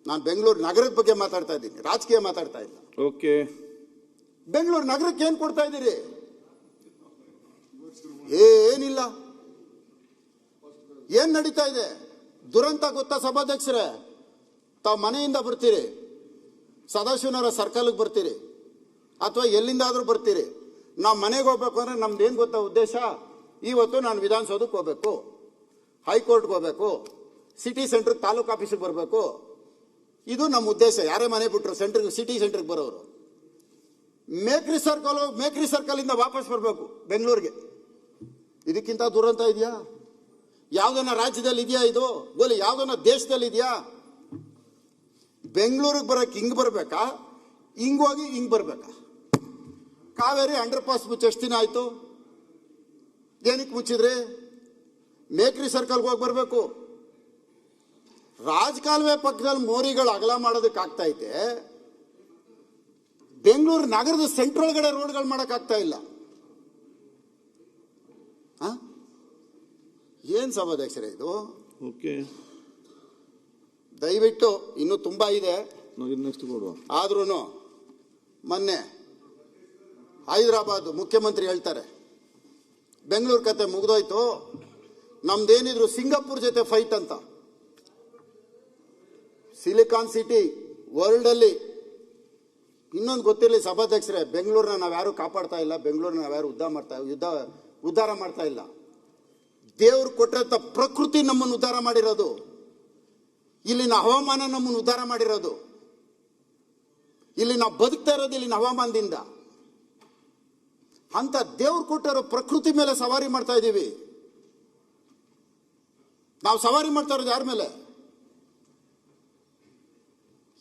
ನಾನು ಬೆಂಗಳೂರು ನಗರದ ಬಗ್ಗೆ ಮಾತಾಡ್ತಾ ಇದ್ದೀನಿ, ರಾಜಕೀಯ ಮಾತಾಡ್ತಾ ಇಲ್ಲ. ಓಕೆ, ಬೆಂಗಳೂರು ನಗರಕ್ಕೆ ಏನ್ ಕೊಡ್ತಾ ಇದ್ದೀರಿ? ಏನಿಲ್ಲ. ಏನ್ ನಡೀತಾ ಇದೆ? ದುರಂತ ಗೊತ್ತಾ ಸಭಾಧ್ಯಕ್ಷರೇ? ತಾವು ಮನೆಯಿಂದ ಬರ್ತೀರಿ, ಸದಾಶಿವನವರ ಸರ್ಕಲ್ಗೆ ಬರ್ತೀರಿ, ಅಥವಾ ಎಲ್ಲಿಂದಾದ್ರೂ ಬರ್ತೀರಿ. ನಾವು ಮನೆಗೆ ಹೋಗ್ಬೇಕು ಅಂದ್ರೆ ನಮ್ದು ಏನ್ ಗೊತ್ತಾ ಉದ್ದೇಶ? ಇವತ್ತು ನಾನು ವಿಧಾನಸೌಧಕ್ಕೆ ಹೋಗ್ಬೇಕು, ಹೈಕೋರ್ಟ್ಗೆ ಹೋಗ್ಬೇಕು, ಸಿಟಿ ಸೆಂಟರ್ ತಾಲೂಕು ಆಫೀಸಿಗೆ ಬರಬೇಕು. ಇದು ನಮ್ಮ ಉದ್ದೇಶ. ಯಾರೇ ಮನೆ ಬಿಟ್ಟರು ಸಿಟಿ ಸೆಂಟರ್ಗೆ ಬರೋರು ಮೇಕ್ರಿ ಸರ್ಕಲ್ ಇಂದ ವಾಪಸ್ ಬರಬೇಕು ಬೆಂಗಳೂರಿಗೆ. ಇದಕ್ಕಿಂತ ದುರಂತ ಇದೆಯಾ? ಯಾವ್ದನ್ನ ರಾಜ್ಯದಲ್ಲಿ ಇದೆಯಾ ಇದು? ಗೋಲಿ ಯಾವ್ದನ್ನ ದೇಶದಲ್ಲಿ ಇದೆಯಾ? ಬೆಂಗಳೂರಿಗೆ ಬರೋಕೆ ಹಿಂಗ್ ಬರ್ಬೇಕಾ? ಹಿಂಗೋಗಿ ಹಿಂಗ್ ಬರ್ಬೇಕಾ? ಕಾವೇರಿ ಅಂಡರ್ ಪಾಸ್ ಮುಚ್ಚಿ ಎಷ್ಟು ದಿನ ಆಯ್ತು? ಏನಕ್ಕೆ ಮುಚ್ಚಿದ್ರಿ? ಮೇಕ್ರಿ ಸರ್ಕಲ್ಗೆ ಹೋಗಿ ಬರಬೇಕು. ರಾಜಕಾಲುವೆ ಪಕ್ಕದಲ್ಲಿ ಮೋರಿಗಳು ಅಗಲ ಮಾಡೋದಕ್ಕೆ ಆಗ್ತಾ ಐತೆ, ಬೆಂಗಳೂರು ನಗರದ ಸೆಂಟ್ರೊಳಗಡೆ ರೋಡ್ಗಳು ಮಾಡೋಕ್ಕಾಗ್ತಾ ಇಲ್ಲ. ಏನ್ ಸಭಾಧ್ಯಕ್ಷರೇ ಇದು? ಓಕೆ, ದಯವಿಟ್ಟು ಇನ್ನೂ ತುಂಬಾ ಇದೆ, ನೆಕ್ಸ್ಟ್ ಕೊಡುವ. ಆದ್ರೂ ಮೊನ್ನೆ ಹೈದರಾಬಾದ್ ಮುಖ್ಯಮಂತ್ರಿ ಹೇಳ್ತಾರೆ, ಬೆಂಗಳೂರು ಕತೆ ಮುಗಿದೋಯ್ತು, ನಮ್ದೇನಿದ್ರು ಸಿಂಗಾಪುರ್ ಜೊತೆ ಫೈಟ್ ಅಂತ. ಸಿಲಿಕಾನ್ ಸಿಟಿ ವರ್ಲ್ಡ್ ಅಲ್ಲಿ ಇನ್ನೊಂದು ಗೊತ್ತಿರಲಿ ಸಭಾಧ್ಯಕ್ಷರೇ, ಬೆಂಗಳೂರನ್ನ ನಾವ್ಯಾರು ಕಾಪಾಡ್ತಾ ಇಲ್ಲ, ಬೆಂಗಳೂರನ್ನ ನಾವ್ಯಾರು ಉದ್ಧಾರ ಮಾಡ್ತಾ ಇಲ್ಲ. ದೇವ್ರು ಕೊಟ್ಟಂತ ಪ್ರಕೃತಿ ನಮ್ಮನ್ನು ಉದ್ಧಾರ ಮಾಡಿರೋದು, ಇಲ್ಲಿನ ಹವಾಮಾನ ನಮ್ಮನ್ನು ಉದ್ಧಾರ ಮಾಡಿರೋದು, ಇಲ್ಲಿ ನಾವು ಬದುಕ್ತಾ ಇರೋದು ಇಲ್ಲಿನ ಹವಾಮಾನದಿಂದ. ಅಂತ ದೇವ್ರು ಕೊಟ್ಟಿರೋ ಪ್ರಕೃತಿ ಮೇಲೆ ಸವಾರಿ ಮಾಡ್ತಾ ಇದ್ದೀವಿ. ನಾವು ಸವಾರಿ ಮಾಡ್ತಾ ಇರೋದು ಯಾರ ಮೇಲೆ?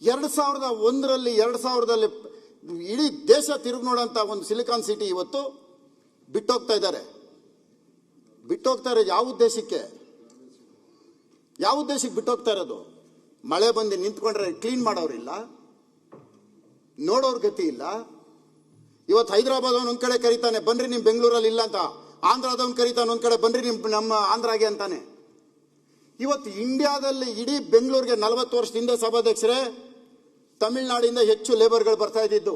2001ರಲ್ಲಿ 2000ದಲ್ಲಿ ಇಡೀ ದೇಶ ತಿರುಗಿ ನೋಡೋಂಥ ಒಂದು ಸಿಲಿಕಾನ್ ಸಿಟಿ ಇವತ್ತು ಬಿಟ್ಟೋಗ್ತಾ ಇದ್ದಾರೆ. ಬಿಟ್ಟೋಗ್ತಾ ಇರೋದು ಯಾವ ಉದ್ದೇಶಕ್ಕೆ? ಬಿಟ್ಟೋಗ್ತಾ ಇರೋದು? ಮಳೆ ಬಂದು ನಿಂತ್ಕೊಂಡ್ರೆ ಕ್ಲೀನ್ ಮಾಡೋರಿಲ್ಲ, ನೋಡೋರ್ ಗತಿ ಇಲ್ಲ. ಇವತ್ತು ಹೈದರಾಬಾದ್ ಒಂದ್ ಕಡೆ ಕರೀತಾನೆ, ಬನ್ರಿ ನಿಮ್ ಬೆಂಗಳೂರಲ್ಲಿ ಇಲ್ಲ ಅಂತ. ಆಂಧ್ರದವನ್ ಕರೀತಾನೆ ಒಂದ್ ಕಡೆ, ಬನ್ರಿ ನಮ್ಮ ಆಂಧ್ರಾಗೆ ಅಂತಾನೆ. ಇವತ್ತು ಇಂಡಿಯಾದಲ್ಲಿ ಇಡೀ ಬೆಂಗಳೂರಿಗೆ 40 ವರ್ಷದಿಂದ ಸಭಾಧ್ಯಕ್ಷರೇ ತಮಿಳುನಾಡಿಂದ ಹೆಚ್ಚು ಲೇಬರ್ಗಳು ಬರ್ತಾ ಇದ್ದಿದ್ದು.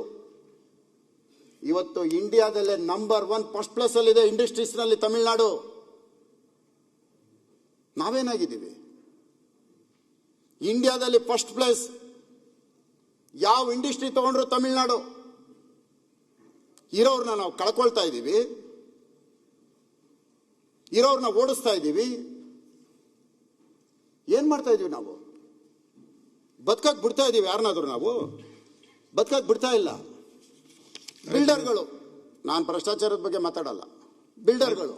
ಇವತ್ತು ಇಂಡಿಯಾದಲ್ಲೇ ನಂಬರ್ 1 ಫಸ್ಟ್ ಪ್ಲೇಸ್ ಅಲ್ಲಿದೆ ಇಂಡಸ್ಟ್ರೀಸ್ ನಲ್ಲಿ ತಮಿಳುನಾಡು. ನಾವೇನಾಗಿದ್ದೀವಿ? ಇಂಡಿಯಾದಲ್ಲಿ ಫಸ್ಟ್ ಪ್ಲೇಸ್ ಯಾವ ಇಂಡಸ್ಟ್ರಿ ತಗೊಂಡ್ರು ತಮಿಳುನಾಡು. ಇರೋರ್ನ ನಾವು ಕಳ್ಕೊಳ್ತಾ ಇದ್ದೀವಿ, ಇರೋರ್ನ ಓಡಿಸ್ತಾ ಇದ್ದೀವಿ. ಏನ್ ಮಾಡ್ತಾ ಇದೀವಿ ನಾವು? ಬದುಕಕ್ ಬಿಡ್ತಾ ಇದೀವಿ ಯಾರನ್ನಾದ್ರೂ? ನಾವು ಬದುಕಕ್ ಬಿಡ್ತಾ ಇಲ್ಲ. ಬಿಲ್ಡರ್ಗಳು, ನಾನು ಭ್ರಷ್ಟಾಚಾರದ ಬಗ್ಗೆ ಮಾತಾಡಲ್ಲ, ಬಿಲ್ಡರ್ಗಳು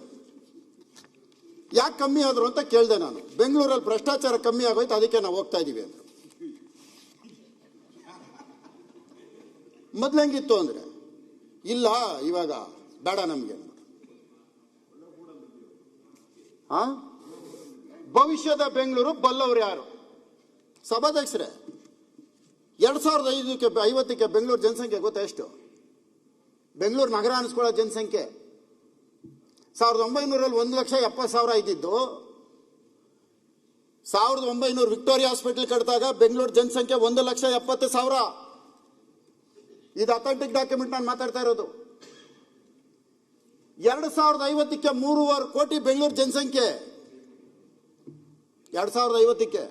ಯಾಕೆ ಕಮ್ಮಿ ಆದ್ರು ಅಂತ ಕೇಳಿದೆ ನಾನು. ಬೆಂಗಳೂರಲ್ಲಿ ಭ್ರಷ್ಟಾಚಾರ ಕಮ್ಮಿ ಆಗೋಯ್ತು, ಅದಕ್ಕೆ ನಾವು ಹೋಗ್ತಾ ಇದೀವಿ ಅಂತ. ಮೊದ್ಲು ಹೆಂಗಿತ್ತು ಅಂದ್ರೆ, ಇಲ್ಲ ಇವಾಗ ಬೇಡ ನಮ್ಗೆ. ಭವಿಷ್ಯದ ಬೆಂಗಳೂರು ಬಲ್ಲವ್ರು ಯಾರು? ಸಭಾಧ್ಯಕ್ಷರೇ, 2050ಕ್ಕೆ ಬೆಂಗಳೂರು ಜನಸಂಖ್ಯೆ ಗೊತ್ತಾ ಎಷ್ಟು? ಬೆಂಗಳೂರು ನಗರ ಅನಿಸ್ಕೊಳ್ಳೋ ಜನಸಂಖ್ಯೆ 1900ರಲ್ಲಿ 1,70,000 ಇದ್ದಿದ್ದು, 1900 ವಿಕ್ಟೋರಿಯಾ ಹಾಸ್ಪಿಟಲ್ ಕಟ್ಟಿದಾಗ ಬೆಂಗಳೂರು ಜನಸಂಖ್ಯೆ 1,70,000. ಇದು ಅಥೆಂಟಿಕ್ ಡಾಕ್ಯುಮೆಂಟ್ ನಾನು ಮಾತಾಡ್ತಾ ಇರೋದು. 2050ಕ್ಕೆ 3.5 ಕೋಟಿ ಬೆಂಗಳೂರು ಜನಸಂಖ್ಯೆ. 2050ಕ್ಕೆ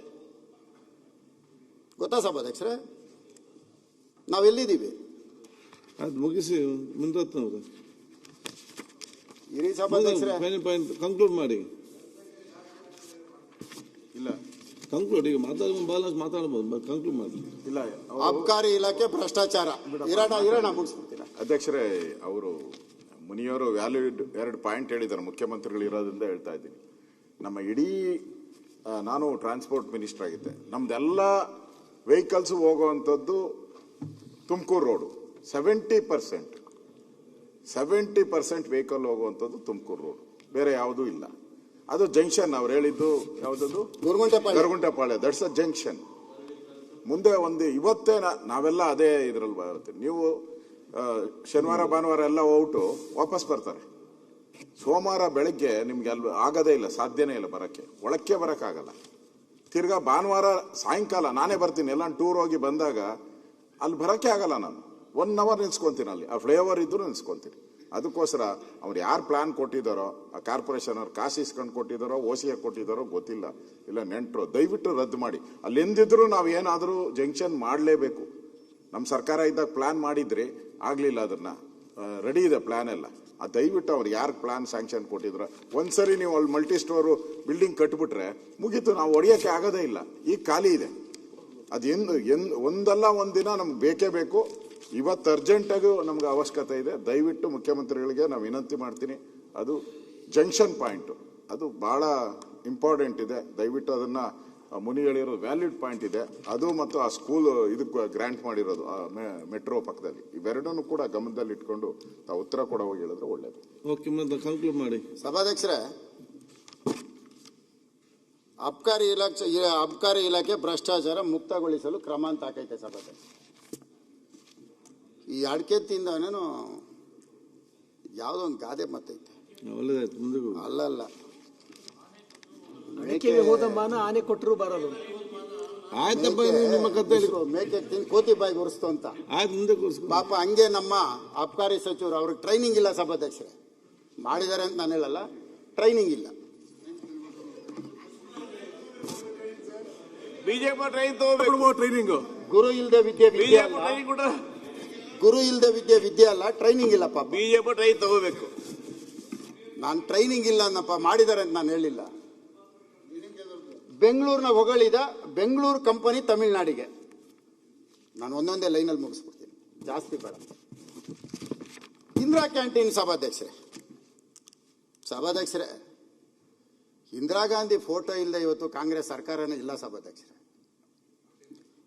ಗೊತ್ತಾ ಸಭಾಧ್ಯಕ್ಷರೇ? ನಾವೆಲ್ಲಿದ್ದೀವಿ? ಅದು ಮುಗಿಸಿ ಮುನ್ರತ್ನ ಅವರು ಇರಿ ಸಭಾಧ್ಯಕ್ಷರೇ, ಕಂಕ್ಲೂಡ್ ಮಾಡಿ. ಇಲ್ಲ ಕಂಕ್ಲೂಡ್, ಈಗ ಮಾತಾಡಬಹುದು, ಕಂಕ್ಲೂಡ್ ಮಾಡಿ. ಇಲ್ಲ, ಅಬಕಾರಿ ಇಲಾಖೆ ಭ್ರಷ್ಟಾಚಾರ. ಇರೋಣ ಮುಗಿಸ್ಬಿಡ್ತೀರಾ ಅಧ್ಯಕ್ಷರೇ? ಅವರು ಮುನಿಯವರು ವ್ಯಾಲಿಡ್ 2 ಪಾಯಿಂಟ್ ಹೇಳಿದ್ದಾರೆ, ಮುಖ್ಯಮಂತ್ರಿಗಳು ಇರೋದ್ರಿಂದ ಹೇಳ್ತಾ ಇದ್ದೀನಿ. ನಮ್ಮ ಇಡೀ ನಾನು ಟ್ರಾನ್ಸ್ಪೋರ್ಟ್ ಮಿನಿಸ್ಟರ್ ಆಗಿದ್ದೆ, ನಮ್ದೆಲ್ಲ ವೆಹಿಕಲ್ಸ್ ಹೋಗುವಂಥದ್ದು ತುಮಕೂರು ರೋಡು. 70% ವೆಹಿಕಲ್ ಹೋಗುವಂಥದ್ದು ತುಮಕೂರು ರೋಡು, ಬೇರೆ ಯಾವುದೂ ಇಲ್ಲ. ಅದು ಜಂಕ್ಷನ್. ಅವ್ರು ಹೇಳಿದ್ದು ಯಾವುದದು? ಗರುಗುಂಟೆಪಾಳ್ಯ. That's a junction. ಮುಂದೆ ಇವತ್ತೇ ನಾವೆಲ್ಲ ಅದೇ ಇದ್ರಲ್ಲಿ ಬರುತ್ತೆ. ನೀವು ಶನಿವಾರ ಭಾನುವಾರ ಎಲ್ಲ ಹೋಗ್ಬಿಟ್ಟು ವಾಪಸ್ ಬರ್ತಾರೆ. ಸೋಮವಾರ ಬೆಳಗ್ಗೆ ನಿಮ್ಗೆ ಅಲ್ಲಿ ಆಗೋದೇ ಇಲ್ಲ, ಸಾಧ್ಯನೇ ಇಲ್ಲ ಬರಕ್ಕೆ, ಒಳಕ್ಕೆ ಬರೋಕ್ಕಾಗಲ್ಲ. ತಿರ್ಗಾ ಭಾನುವಾರ ಸಾಯಂಕಾಲ ನಾನೇ ಬರ್ತೀನಿ, ಎಲ್ಲ ಟೂರ್ ಹೋಗಿ ಬಂದಾಗ ಅಲ್ಲಿ ಬರೋಕ್ಕೆ ಆಗಲ್ಲ. ನಾನು 1 ಅವರ್ ನಿಲ್ಸ್ಕೊಂತೀನಿ ಅಲ್ಲಿ, ಆ ಫ್ಲೇವರ್ ಇದ್ರೂ ನಿಲ್ಸ್ಕೊಂತೀನಿ. ಅದಕ್ಕೋಸ್ಕರ ಅವ್ರು ಯಾರು ಪ್ಲಾನ್ ಕೊಟ್ಟಿದ್ದಾರೋ, ಆ ಕಾರ್ಪೊರೇಷನ್ ಅವ್ರು ಕಾಸು ಇಸ್ಕೊಂಡು ಕೊಟ್ಟಿದ್ದಾರೋ, OCA ಕೊಟ್ಟಿದ್ದಾರೋ ಗೊತ್ತಿಲ್ಲ, ಇಲ್ಲ ನೆಂಟರು, ದಯವಿಟ್ಟು ರದ್ದು ಮಾಡಿ. ಅಲ್ಲಿ ಎಂದಿದ್ರು ನಾವು ಏನಾದರೂ ಜಂಕ್ಷನ್ ಮಾಡಲೇಬೇಕು. ನಮ್ಮ ಸರ್ಕಾರ ಇದ್ದಾಗ ಪ್ಲಾನ್ ಮಾಡಿದ್ರಿ, ಆಗಲಿಲ್ಲ. ಅದನ್ನ ರೆಡಿ ಇದೆ ಪ್ಲಾನ್ ಎಲ್ಲ. ದಯವಿಟ್ಟು ಅವ್ರು ಯಾರು ಪ್ಲಾನ್ ಸ್ಯಾಂಕ್ಷನ್ ಕೊಟ್ಟಿದ್ರು, ಒಂದ್ಸರಿ ನೀವು ಅಲ್ಲಿ ಮಲ್ಟಿ ಸ್ಟೋರು ಬಿಲ್ಡಿಂಗ್ ಕಟ್ಬಿಟ್ರೆ ಮುಗೀತು, ನಾವು ಹೊಡೆಯೋಕ್ಕೆ ಆಗೋದೇ ಇಲ್ಲ. ಈಗ ಖಾಲಿ ಇದೆ. ಅದು ಒಂದಲ್ಲ ಒಂದಿನ ನಮ್ಗೆ ಬೇಕೇ ಬೇಕು. ಇವತ್ತು ಅರ್ಜೆಂಟಾಗೂ ನಮ್ಗೆ ಅವಶ್ಯಕತೆ ಇದೆ. ದಯವಿಟ್ಟು ಮುಖ್ಯಮಂತ್ರಿಗಳಿಗೆ ನಾವು ವಿನಂತಿ ಮಾಡ್ತೀನಿ, ಅದು ಜಂಕ್ಷನ್ ಪಾಯಿಂಟು ಅದು ಬಹಳ ಇಂಪಾರ್ಟೆಂಟ್ ಇದೆ. ದಯವಿಟ್ಟು ಅದನ್ನ ಮುನಿ ಹೇಳಿರೋ ವ್ಯಾಲಿಡ್ ಪಾಯಿಂಟ್ ಇದೆ ಅದು, ಮತ್ತು ಆ ಸ್ಕೂಲ್ ಇದಕ್ಕೆ ಗ್ರಾಂಟ್ ಮಾಡಿರೋದು ಮೆಟ್ರೋ ಪಕ್ಕದಲ್ಲಿ, ಇವೆರಡನ್ನು ಕೂಡ ಗಮನದಲ್ಲಿ ಇಟ್ಕೊಂಡು ತಾವು ಉತ್ತರ ಕೊಡೋ ಹೋಗಿ ಹೇಳಿದ್ರೆ ಒಳ್ಳೇದು. ಓಕೆ, ಕಂಕ್ಲೂಡ್ ಮಾಡಿ. ಸಭಾಧ್ಯಕ್ಷರೇ, ಅಬ್ಕಾರಿ ಇಲಾಖೆ ಭ್ರಷ್ಟಾಚಾರ ಮುಕ್ತಗೊಳಿಸಲು ಕ್ರಮ ಅಂತ ಹಾಕೈತೆ ಸಭಾಧ್ಯಕ್ಷ. ಈ ಅಡಿಕೆ ತಿಂದವನೇನು ಯಾವುದೋ ಒಂದು ಗಾದೆ ಮತ್ತೈತೆ. ಒಳ್ಳೆದಾಯ್ತು, ಮುಂದಕ್ಕೆ ಹೋಗು. ಅಲ್ಲಲ್ಲ, ಅಡಿಕೆಗೆ ಹೋದ ಮಾನ ಆನೆ ಕೊಟ್ಟರು ಬರಲು. ಆಯ್ತಪ್ಪ, ನಿಮ್ಮ ಕತೆ ಮೇಕೆ ತಿಂದು ಕೋತಿ ಬಾಯಿಗೆ ಉರಿಸ್ತು ಅಂತ. ಆಯ್ತು, ಮುಂದೆ ಕೂರಿಸ್ಕೊ. ಪಾಪ ಹಂಗೆ ನಮ್ಮ ಅಬ್ಕಾರಿ ಸಚಿವರು, ಅವ್ರಿಗೆ ಟ್ರೈನಿಂಗ್ ಇಲ್ಲ ಸಭಾಧ್ಯಕ್ಷರೇ. ಮಾಡಿದ್ದಾರೆ ಅಂತ ನಾನು ಹೇಳಲ್ಲ, ಟ್ರೈನಿಂಗ್ ಇಲ್ಲ. ಬಿಜೆಪಿ ಟ್ರೈನ್ ತಗೋಬೇಕು, ಟ್ರೈನಿಂಗ್. ಗುರು ಇಲ್ಲದೆ ವಿದ್ಯೆ ವಿದ್ಯೆ ಅಲ್ಲ, ಗುರು ಇಲ್ಲದೆ ವಿದ್ಯೆ ಅಲ್ಲ, ಟ್ರೈನಿಂಗ್ ಇಲ್ಲ ಪಾಪ. ಬಿಜೆಪಿ ಟ್ರೈನ್ ತಗೋಬೇಕು. ನಾನು ಟ್ರೈನಿಂಗ್ ಇಲ್ಲ ಅನ್ನಪ್ಪ, ಮಾಡಿದ್ದಾರೆ ಅಂತ ನಾನು ಹೇಳಿಲ್ಲ. ಬೆಂಗಳೂರಿನ ಹೊಗಳಿದ ಬೆಂಗಳೂರು ಕಂಪನಿ ತಮಿಳ್ನಾಡಿಗೆ. ನಾನು ಒಂದೊಂದೇ ಲೈನಲ್ಲಿ ಮುಗಿಸ್ಬಿಡ್ತೀನಿ, ಜಾಸ್ತಿ ಬೇಡ. ಇಂದಿರಾ ಕ್ಯಾಂಟೀನ್ ಸಭಾಧ್ಯಕ್ಷರೇ, ಇಂದಿರಾ ಗಾಂಧಿ ಫೋಟೋ ಇಲ್ಲದೆ ಇವತ್ತು ಕಾಂಗ್ರೆಸ್ ಸರ್ಕಾರನೇ ಇಲ್ಲ ಸಭಾಧ್ಯಕ್ಷರೇ.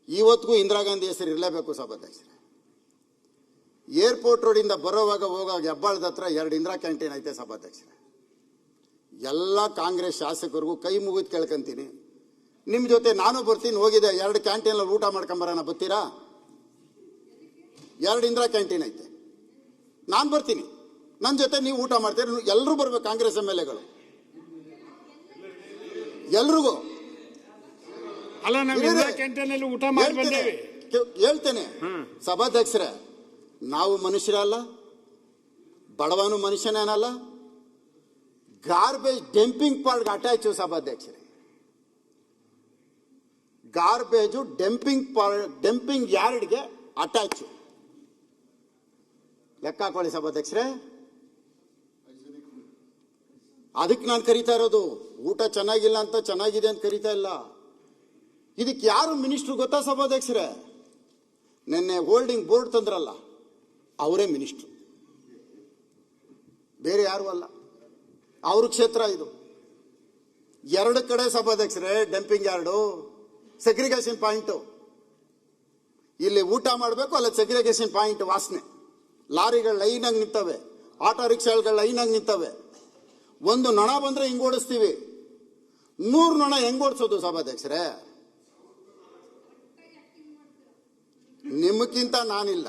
ಇವತ್ತಿಗೂ ಇಂದಿರಾ ಗಾಂಧಿ ಹೆಸರು ಇರಲೇಬೇಕು ಸಭಾಧ್ಯಕ್ಷರೇ. ಏರ್ಪೋರ್ಟ್ ರೋಡಿಂದ ಬರೋವಾಗ ಹೋಗುವಾಗ ಹೆಬ್ಬಾಳದ ಹತ್ರ 2 ಇಂದಿರಾ ಕ್ಯಾಂಟೀನ್ ಐತೆ ಸಭಾಧ್ಯಕ್ಷರೇ. ಎಲ್ಲ ಕಾಂಗ್ರೆಸ್ ಶಾಸಕರಿಗೂ ಕೈ ಮುಗಿದು ಕೇಳ್ಕೊಂತೀನಿ, ನಿಮ್ಮ ಜೊತೆ ನಾನು ಬರ್ತೀನಿ, ಹೋಗಿದೆ 2 ಕ್ಯಾಂಟೀನಲ್ಲಿ ಊಟ ಮಾಡ್ಕೊಂಬರೋಣ, ಬರ್ತೀರಾ? 2 ಇಂದಿರಾ ಕ್ಯಾಂಟೀನ್ ಐತೆ, ನಾನು ಬರ್ತೀನಿ, ನನ್ನ ಜೊತೆ ನೀವು ಊಟ ಮಾಡ್ತೀರಿ. ಎಲ್ಲರೂ ಬರ್ಬೇಕು, ಕಾಂಗ್ರೆಸ್ MLAಗಳು ಎಲ್ರಿಗೂ. ಅಲ್ಲ, ನಾವು ಕ್ಯಾಂಟೀನಲ್ಲಿ ಊಟ ಮಾಡಿ ಹೇಳ್ತೇನೆ ಸಭಾಧ್ಯಕ್ಷರೇ, ನಾವು ಮನುಷ್ಯರಲ್ಲ, ಬಡವನು ಮನುಷ್ಯನೇನಲ್ಲ. ಗಾರ್ಬೇಜ್ ಡಂಪಿಂಗ್ ಪಾರ್ಟ್ಗೆ ಅಟ್ಯಾಚು ಸಭಾಧ್ಯಕ್ಷರೇ. Garbage dumping ಯಾರ್ಡ್ಗೆ attach. ಲೆಕ್ಕ ಹಾಕೊಳ್ಳಿ ಸಭಾಧ್ಯಕ್ಷರೇ. ಅದಕ್ಕೆ ನಾನು ಕರಿತಾ ಇರೋದು. ಊಟ ಚೆನ್ನಾಗಿಲ್ಲ ಅಂತ ಚೆನ್ನಾಗಿದೆ ಅಂತ ಕರಿತಾ ಇಲ್ಲ. ಇದಕ್ಕೆ ಯಾರು ಮಿನಿಸ್ಟ್ರು ಗೊತ್ತಾ ಸಭಾಧ್ಯಕ್ಷರೇ? ನಿನ್ನೆ ಹೋಲ್ಡಿಂಗ್ ಬೋರ್ಡ್ ತಂದ್ರಲ್ಲ, ಅವರೇ ಮಿನಿಸ್ಟ್ರು, ಬೇರೆ ಯಾರು ಅಲ್ಲ. ಅವ್ರ ಕ್ಷೇತ್ರ ಇದು. 2 ಕಡೆ ಸಭಾಧ್ಯಕ್ಷರೇ ಡಂಪಿಂಗ್ ಯಾರ್ಡು, ಸೆಗ್ರಿಗೇಷನ್ ಪಾಯಿಂಟು. ಇಲ್ಲಿ ಊಟ ಮಾಡಬೇಕು, ಅಲ್ಲ ಸೆಗ್ರಿಗೇಷನ್ ಪಾಯಿಂಟ್ ವಾಸನೆ. ಲಾರಿಗಳು ಲೈನಾಗಿ ನಿಂತವೆ, ಆಟೋ ರಿಕ್ಷಾಗಳು ಲೈನಾಗಿ ನಿಂತವೆ. ಒಂದು ನೊಣ ಬಂದ್ರೆ ಹಿಂಗ್ ಓಡಿಸ್ತೀವಿ, 100 ನೊಣ ಹೆಂಗ್ ಓಡಿಸೋದು ಸಭಾಧ್ಯಕ್ಷರೇ? ನಿಮಗಿಂತ ನಾನಿಲ್ಲ.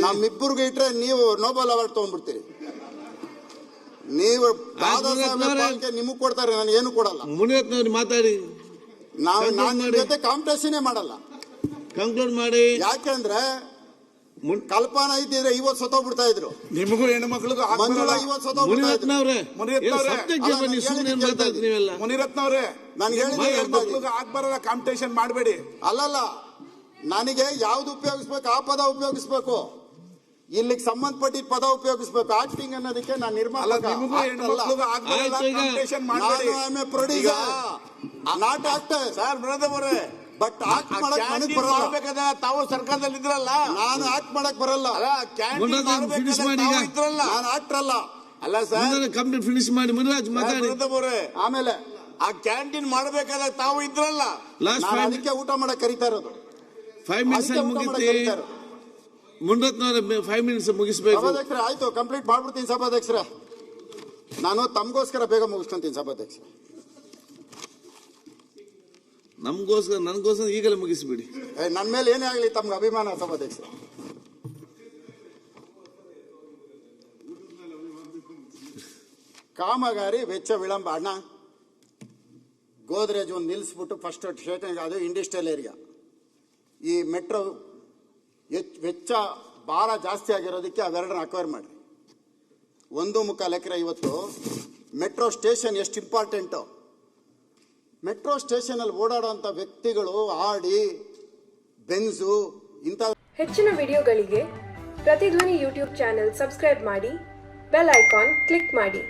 ನಮ್ಮಿಬ್ಬರಿಗೆ ಇಟ್ರೆ ನೀವು ನೋಬೆಲ್ ಅವಾರ್ಡ್ ತಗೊಂಡ್ಬಿಡ್ತೀರಿ. ನೀವು ನಿಮಗ್ ಕೊಡ್ತಾರೆ, ನಾನು ಏನು ಕೊಡಲ್ಲ. ಮುನಿರತ್ನವ್ರು ಮಾತಾಡಿ, ನಾನು ಜೊತೆ ಕಾಂಪಿಟೇಷನ್ ಮಾಡಲ್ಲ. ಕಂಕ್ಲೂಡ್ ಮಾಡಿ. ಯಾಕೆಂದ್ರೆ ಕಲ್ಪನಾ ಇದ್ದಿದ್ರೆ 50 ಸತ್ತೋಗ್ಬಿಡ್ತಾ ಇದ್ರು. ನಿಮಗೂ ಹೆಣ್ಮಕ್ಳಿಗೂ ಮಂಜುಳಾ 50 ಸತ್ತೋಗ್ಬಿಡ್ತಾ ಇದ್ರು. ಮುನಿರತ್ನವ್ರೆ, ನಾನು ಹೇಳಿದ್ರೆ ಹೆಣ್ಮಕ್ಳಿಗೂ ಆಗ್ಬಾರಲ್ಲ, ಕಾಂಪಿಟೇಷನ್ ಮಾಡಬೇಡಿ. ಅಲ್ಲಲ್ಲ, ನನಗೆ ಯಾವ್ದು ಉಪಯೋಗಿಸ್ಬೇಕು ಆ ಪದ ಉಪಯೋಗಿಸ್ಬೇಕು, ಇಲ್ಲಿಗೆ ಸಂಬಂಧಪಟ್ಟಿದ್ದ ಪದ ಉಪಯೋಗಿಸ್ಬೇಕು. ಆಕ್ಟಿಂಗ್ ಅನ್ನೋದಕ್ಕೆ ನಾನು ನಿರ್ಮಾಪಕ, producer, not actor. Sir brother, but act ಮಾಡಕ್ ನನಗೆ ಬರಲ್ಲ. ತಾವು ಸರ್ಕಾರದಲ್ಲಿ ಇದ್ರಲ್ಲ, ನಾನು ಆಕ್ಟ್ ಮಾಡಕ್ ಬರಲ್ಲ. ನಾನು ಆಕ್ಟರ್ ಅಲ್ಲ. ಅಲ್ಲ ಸರ್, ಕಂಪ್ಲೀಟ್ ಫಿನಿಶ್ ಮಾಡಿ. ಮುನಿರಾಜ್ ಮಾತಾಡಿ. ಆಮೇಲೆ ಆ ಕ್ಯಾಂಟೀನ್ ಮಾಡಬೇಕಾದಾಗ ತಾವು ಇದ್ರಲ್ಲ, ನಾನು ಅದಕ್ಕೆ ಊಟ ಮಾಡಕ್ ಕರಿತಾ ಇರೋದು. 5 ಮಿನಿಟ್ಸ್ ಮುಗಿತಿ. ಮುನಿರತ್ನವ್ರ 5 ಮಿನಿಟ್ಸ್ ಮುಗಿಸ್ಬೇಕು ಸಭಾಧ್ಯಕ್ಷರೇ. ಆಯ್ತು, ಕಂಪ್ಲೀಟ್ ಮಾಡ್ಬಿಡ್ತೀನಿ ಸಭಾಧ್ಯಕ್ಷರೇ. ನಾನು ತಮಗೋಸ್ಕರ ಬೇಗ ಮುಗಿಸ್ಕೊಂತೀನಿ ಸಭಾಧ್ಯಕ್ಷರೇ. ನನಗೋಸ್ಕರ ಈಗಲೇ ಮುಗಿಸ್ಬಿಡಿ. ನನ್ನ ಮೇಲೆ ಏನೇ ಆಗಲಿ ತಮ್ಗೆ ಅಭಿಮಾನ ಸಭಾಧ್ಯಕ್ಷ. ಕಾಮಗಾರಿ ವೆಚ್ಚ ವಿಳಂಬ. ಅಣ್ಣ, ಗೋದ್ರೇಜ್ ಒಂದು ನಿಲ್ಲಿಸ್ಬಿಟ್ಟು ಫಸ್ಟ್ ಸ್ಟೇಷನ್, ಅದು ಇಂಡಸ್ಟ್ರಿಯಲ್ ಏರಿಯಾ. ಈ ಮೆಟ್ರೋ ವೆಚ್ಚ ಭಾರ ಜಾಸ್ತಿ ಆಗಿರೋದಕ್ಕೆ ಅವೆರಡನ್ನ ಅಕ್ವೈರ್ ಮಾಡಿ. 1.25 ಎಕರೆ. ಇವತ್ತು ಮೆಟ್ರೋ ಸ್ಟೇಷನ್ ಎಷ್ಟು ಇಂಪಾರ್ಟೆಂಟು. ಮೆಟ್ರೋ ಸ್ಟೇಷನ್ ಅಲ್ಲಿ ಓಡಾಡುವಂತ ವ್ಯಕ್ತಿಗಳು ಆಡಿ, ಬೆನ್ಸು ಇಂಥ. ಹೆಚ್ಚಿನ ವಿಡಿಯೋಗಳಿಗೆ ಪ್ರತಿಧ್ವನಿ ಯೂಟ್ಯೂಬ್ ಚಾನೆಲ್ ಸಬ್ಸ್ಕ್ರೈಬ್ ಮಾಡಿ, ಬೆಲ್ ಐಕಾನ್ ಕ್ಲಿಕ್ ಮಾಡಿ.